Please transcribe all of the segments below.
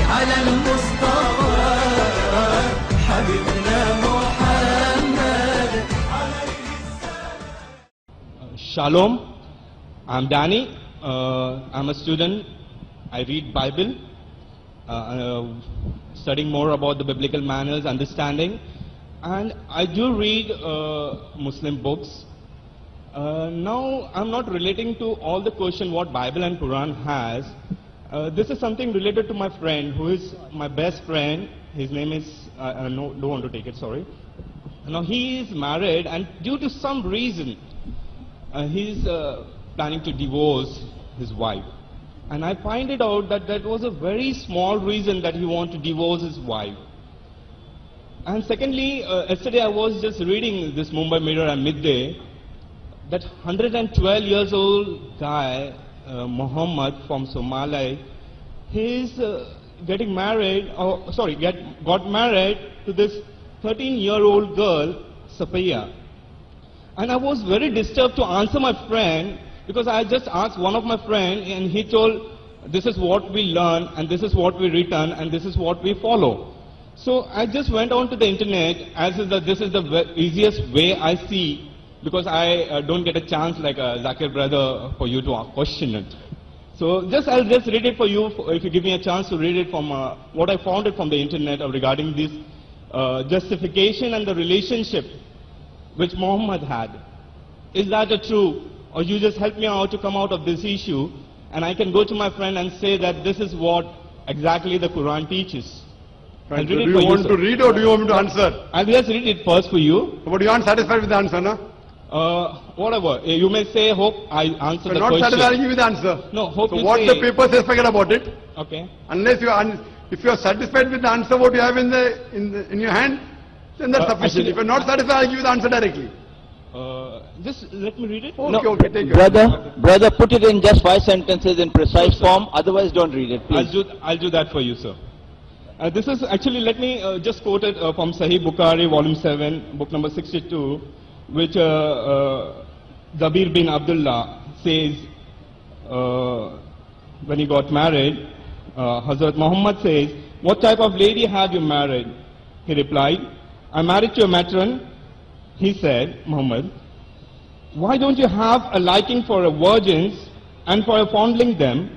على المصطفى حبيبنا محمد عليه السلام. Shalom, I'm Danny. I'm a student. I read Bible, studying more about the biblical manners, understanding, and I do read Muslim books. Now, I'm not relating to all the question what Bible and Quran has. This is something related to my friend, who is my best friend. His name is, no, don't want to take it, sorry. Now, he is married, and due to some reason, he's planning to divorce his wife. And I find it out that that was a very small reason that he wanted to divorce his wife. And secondly, yesterday I was just reading this Mumbai Mirror at midday, that 112 years old guy, Muhammad from Somalia, he's getting married, got married to this 13-year-old girl, Safiya. And I was very disturbed to answer my friend, because I just asked one of my friends, and he told, this is what we learn, and this is what we return, and this is what we follow. So I just went on to the internet, as is this is the easiest way I see, because I don't get a chance like Zakir brother for you to question it. So I'll just read it for you, if you give me a chance to read it from what I found it from the internet regarding this justification and the relationship which Muhammad had. Is that true? Or you just help me out to come out of this issue, and I can go to my friend and say that this is what exactly the Quran teaches. Right. So do you want to read or do you want me to answer? I'll just read it first for you. But you aren't satisfied with the answer, no? Whatever. You may say, hope I answer the question. Not satisfied, I'll give you the answer. No, hope so you what say, the paper says, forget about it. Okay. Unless if you are satisfied with the answer what you have in your hand, then that's sufficient. Actually, if you are not satisfied, I'll give you the answer directly. Just let me read it. Okay, No, okay, take it. Brother, put it in just 5 sentences in precise form, otherwise don't read it, please. I'll do that for you, sir. This is actually, let me just quote it from Sahih Bukhari, volume 7, book number 62, which Zabir bin Abdullah says when he got married. Hazrat Muhammad says, what type of lady have you married? He replied, I married to a matron. He said, Muhammad, why don't you have a liking for virgins and for fondling them?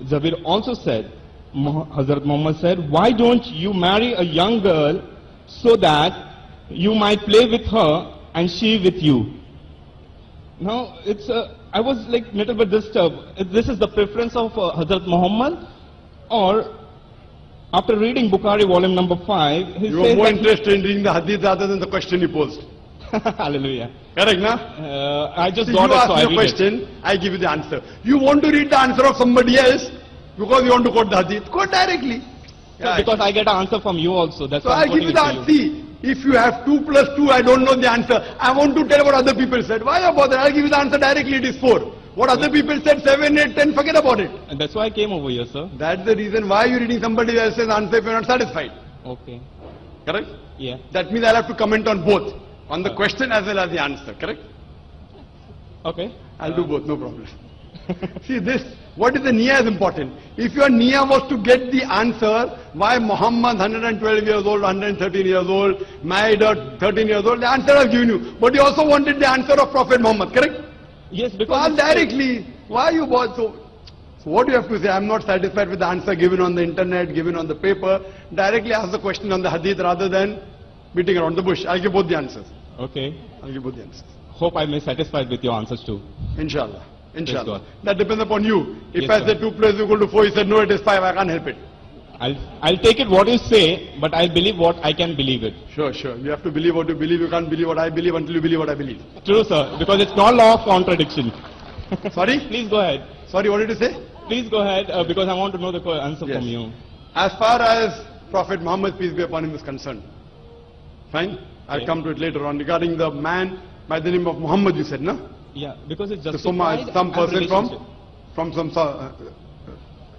Zabir also said, Hazrat Muhammad said, why don't you marry a young girl so that you might play with her and she with you? Now, I was like a little bit disturbed. This is the preference of Hazrat Muhammad, or after reading Bukhari volume number 5, he you are more interested in reading the hadith rather than the question you posed. Hallelujah. Correct, na? I just See, got you it, ask so me I a read question, it. I give you the answer. You want to read the answer of somebody else because you want to quote the hadith, quote directly. So because I get an answer from you also. That's so why I give you the answer. See, if you have 2 plus 2, I don't know the answer. I want to tell what other people said. Why are you bothered? I'll give you the answer directly, it is 4. What other people said, 7, 8, 10, forget about it. And that's why I came over here, sir. That's the reason why you're reading somebody else's answer if you're not satisfied. Okay. Correct? Yeah. That means I'll have to comment on both. On the question as well as the answer, correct? Okay. I'll do both, no problem. See this, what is the niyyah is important. If your niyyah was to get the answer, why Muhammad 112 years old, 113 years old, married at 13 years old, the answer I've given you. But you also wanted the answer of Prophet Muhammad, correct? Yes, So because... ask directly, why you bought so what do you have to say? I'm not satisfied with the answer given on the internet, given on the paper. Directly ask the question on the hadith rather than beating around the bush. I'll give both the answers. Okay. I'll give both the answers. Hope I may satisfied with your answers too. Inshallah. Inshallah. God. That depends upon you. If Yes, I sir. say 2 plus equal to 4, you said no, it is 5, I can't help it. I'll take it what you say, but I believe what I can believe it. Sure, sure. You have to believe what you believe. You can't believe what I believe until you believe what I believe. True, sir, because it's not law of contradiction. Sorry? Please go ahead. Sorry, what did you say? Please go ahead, because I want to know the answer Yes. from you. As far as Prophet Muhammad, peace be upon him, is concerned. Fine? I'll Okay. come to it later on. Regarding the man by the name of Muhammad, you said, no? Yeah, because it's So justified some and person relationship. from some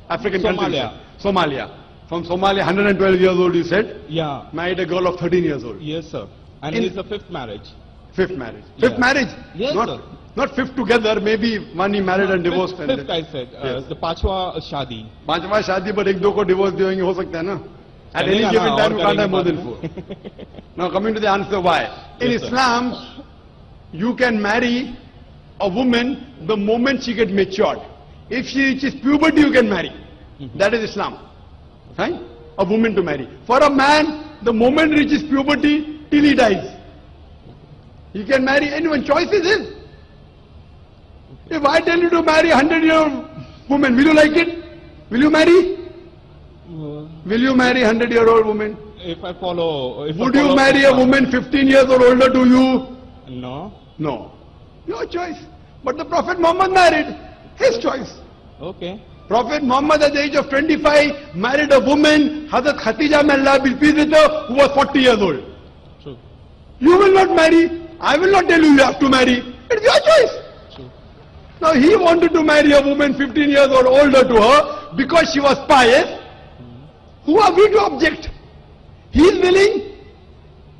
African Somalia. country. Somalia. From Somalia, 112 years old, you said, Yeah, married a girl of 13 years old. yes, sir. And In- it's the 5th marriage. 5th marriage. Yeah. 5th marriage? Yes, Not sir. Not fifth together, maybe one he married and divorced. And Fifth, I said. Yes. The Pachwa Shadi. पांचवा शादी पर एक दो को divorce देंगे हो सकता है ना? At any चलेगा given ना, time और you can't have करेंगे more बाद than में। 4. Now coming to the answer why. In Yes, sir. Islam, you can marry a woman the moment she gets matured. If she reaches puberty, you can marry. That is Islam. Right? A woman to marry. For a man, the moment he reaches puberty till he dies. He can marry anyone. Choice is his. If I tell you to marry a 100-year-old woman, will you like it? Will you marry? Will you marry a 100-year-old woman? If I follow... If I Would you follow marry a Islam- woman 15 years or older to you? No. No. Your choice. But the Prophet Muhammad married. His choice. Okay. Prophet Muhammad at the age of 25 married a woman, Hazrat Khatija, may Allah be pleased with her, who was 40 years old. True. You will not marry. I will not tell you you have to marry. It's your choice. True. Now he wanted to marry a woman 15 years or older to her because she was pious. Who are we to object? He is willing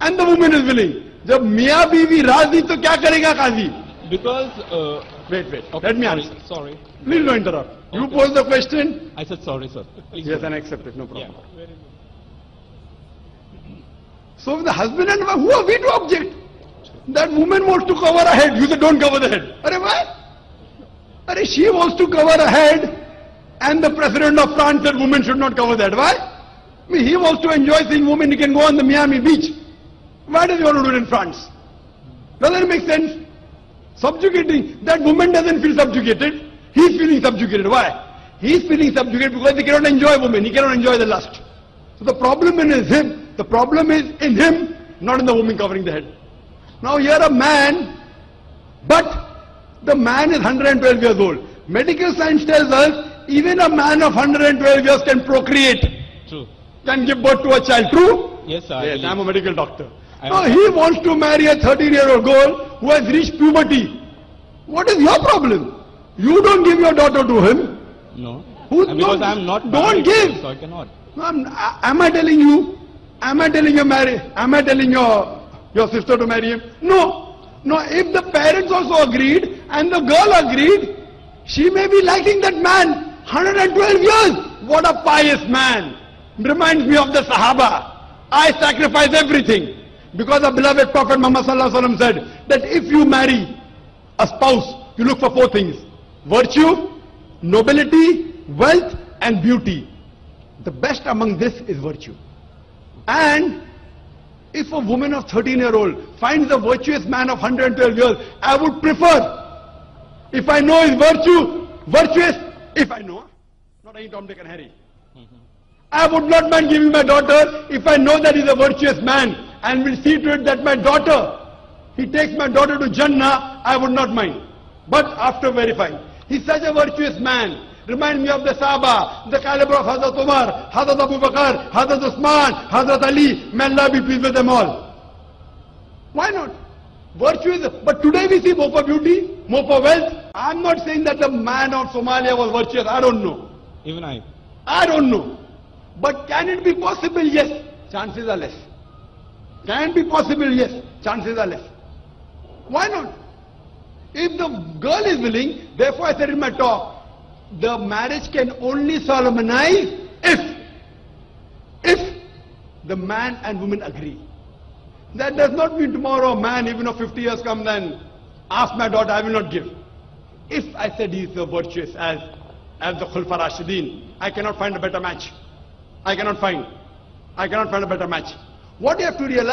and the woman is willing. जब मियाँ बीवी राजी तो क्या करेगा काजी? Because... Wait. okay, Let me sorry, answer. Sorry. Please don't interrupt. You Okay. pose the question. I said sorry, sir. Please Yes, go and ahead. accept it. No problem. Yeah. Very good. So the husband and wife, who are we to object? That woman wants to cover her head. You say don't cover the head. Arey why? Arey she wants to cover her head and the president of France said women should not cover that. Why? I mean, he wants to enjoy seeing women. He can go on the Miami beach. Why does he want to do it in France? Doesn't it make sense? Subjugating. That woman doesn't feel subjugated. He's feeling subjugated. Why? He's feeling subjugated because he cannot enjoy women. He cannot enjoy the lust. So the problem is him. The problem is in him, not in the woman covering the head. Now here a man, but the man is 112 years old. Medical science tells us even a man of 112 years can procreate, True. can give birth to a child. True? Yes, sir. Yes, I'm a medical doctor. I Now am- he wants to marry a 13-year-old girl who has reached puberty. What is your problem? You don't give your daughter to him. No. Who- Because no, I'm not don't married, give. so I cannot. No, am I telling you? Am I telling your sister to marry him? No. No, if the parents also agreed and the girl agreed, she may be liking that man. 112 years. What a pious man. Reminds me of the Sahaba. I sacrifice everything. Because the beloved Prophet Muhammad Sallallahu Alaihi Wasallam said that if you marry a spouse, you look for 4 things. Virtue, nobility, wealth and beauty. The best among this is virtue. And if a woman of 13-year-old finds a virtuous man of 112 years, I would prefer, if I know his virtuous, if I know, not any Tom, Dick and Harry. I would not mind giving my daughter if I know that he's a virtuous man and will see to it that my daughter, he takes my daughter to Jannah, I would not mind. But after verifying, he's such a virtuous man. Remind me of the Sahaba, the caliber of Hazrat Umar, Hazrat Abu Bakr, Hazrat Usman, Hazrat Ali. May Allah be pleased with them all. Why not? Virtue is, but today we see more for beauty, more for wealth. I'm not saying that the man of Somalia was virtuous. I don't know. Even I. I don't know. But can it be possible? Yes. Chances are less. Can it be possible? Yes. Chances are less. Why not? If the girl is willing, therefore I said in my talk, the marriage can only solemnize if the man and woman agree. That does not mean tomorrow a man, even of 50 years, comes and asks my daughter, I will not give. If I said he is virtuous as the Khulfa Rashidin, I cannot find a better match. I cannot find a better match. What you have to realize